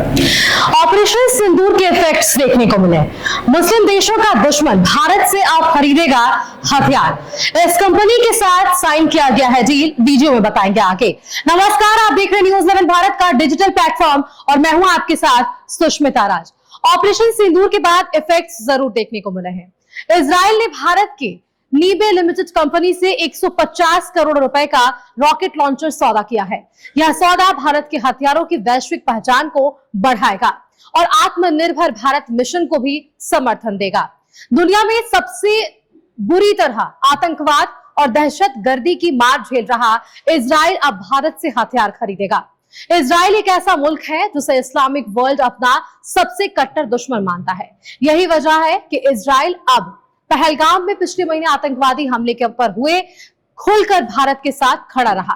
Operation सिंदूर के effects देखने को मिले। मुस्लिम देशों का दुश्मन भारत से अब खरीदेगा हथियार। इस कंपनी के साथ साइन किया गया है डील, वीडियो में बताएंगे आगे। नमस्कार, आप देख रहे हैं न्यूज़ 11 भारत का डिजिटल प्लेटफॉर्म और मैं हूं आपके साथ सुष्मिता राज। ऑपरेशन सिंदूर के बाद इफेक्ट्स जरूर देखने को मिले हैं। इजराइल ने भारत के नीबे लिमिटेड कंपनी से 150 करोड़ रुपए का रॉकेट लॉन्चर सौदा किया है। यह सौदा भारत के हथियारों की वैश्विक पहचान को बढ़ाएगा और आत्मनिर्भर भारत मिशन को भी समर्थन देगा। दुनिया में सबसे बुरी तरह आतंकवाद और दहशतगर्दी की मार झेल रहा इजराइल अब भारत से हथियार खरीदेगा। इजराइल एक ऐसा मुल्क है जिसे इस्लामिक वर्ल्ड अपना सबसे कट्टर दुश्मन मानता है। यही वजह है कि इजराइल अब पहलगाम में पिछले महीने आतंकवादी हमले के ऊपर हुए खुलकर भारत के साथ खड़ा रहा।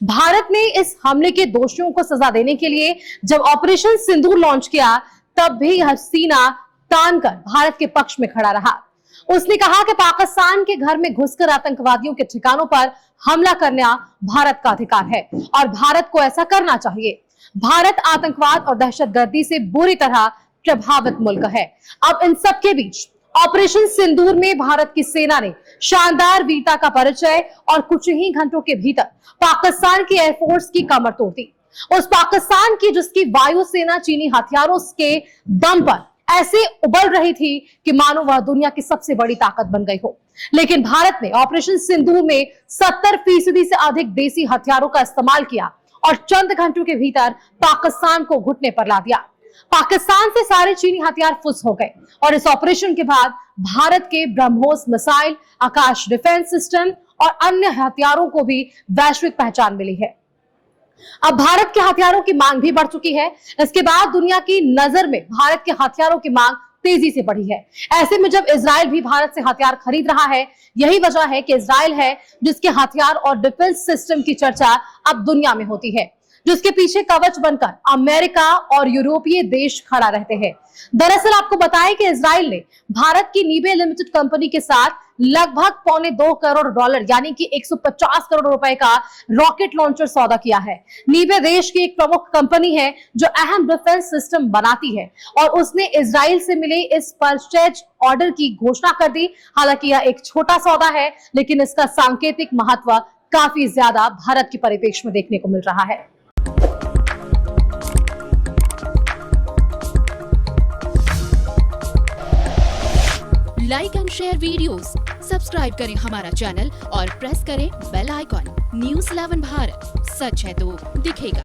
भारत ने इस हमले के दोषियों को सजा देने के लिए जब ऑपरेशन सिंदूर लॉन्च किया, तब भी हसीना तानकर भारत के पक्ष में खड़ा रहा। उसने कहा कि पाकिस्तान के घर में घुसकर आतंकवादियों के ठिकानों पर हमला करना भारत का अधिकार है और भारत को ऐसा करना चाहिए। भारत आतंकवाद और दहशतगर्दी से बुरी तरह प्रभावित मुल्क है। अब इन सब के बीच ऑपरेशन सिंदूर में भारत की सेना ने शानदार वीरता का परिचय और कुछ ही घंटों के भीतर पाकिस्तान की एयरफोर्स की कमर तोड़ दी। उस पाकिस्तान की जिसकी वायुसेना चीनी हथियारों के दम पर ऐसे उबल रही थी कि मानो वह दुनिया की सबसे बड़ी ताकत बन गई हो। लेकिन भारत ने ऑपरेशन सिंदूर में 70% से अधिक देसी हथियारों का इस्तेमाल किया और चंद घंटों के भीतर पाकिस्तान को घुटने पर ला दिया। पाकिस्तान से सारे चीनी हथियार फुस हो गए और इस ऑपरेशन के बाद भारत के ब्रह्मोस मिसाइल, आकाश डिफेंस सिस्टम और अन्य हथियारों को भी वैश्विक पहचान मिली है। अब भारत के हथियारों की मांग भी बढ़ चुकी है। इसके बाद दुनिया की नजर में भारत के हथियारों की मांग तेजी से बढ़ी है। ऐसे में जब इजराइल भी भारत से हथियार खरीद रहा है, यही वजह है कि इजराइल है जिसके हथियार और डिफेंस सिस्टम की चर्चा अब दुनिया में होती है, जिसके पीछे कवच बनकर अमेरिका और यूरोपीय देश खड़ा रहते हैं। दरअसल आपको बताएं कि इजराइल ने भारत की नीबे लिमिटेड कंपनी के साथ लगभग $2.25 करोड़ यानी कि 150 करोड़ रुपए का रॉकेट लॉन्चर सौदा किया है। नीबे देश की एक प्रमुख कंपनी है जो अहम डिफेंस सिस्टम बनाती है और उसने इजराइल से मिले इस परचेज ऑर्डर की घोषणा कर दी। हालांकि यह एक छोटा सौदा है, लेकिन इसका सांकेतिक महत्व काफी ज्यादा भारत के परिप्रेक्ष्य में देखने को मिल रहा है। Like and share videos, subscribe करें हमारा चैनल और प्रेस करें बेल आइकॉन। न्यूज़ 11 भारत, सच है तो दिखेगा।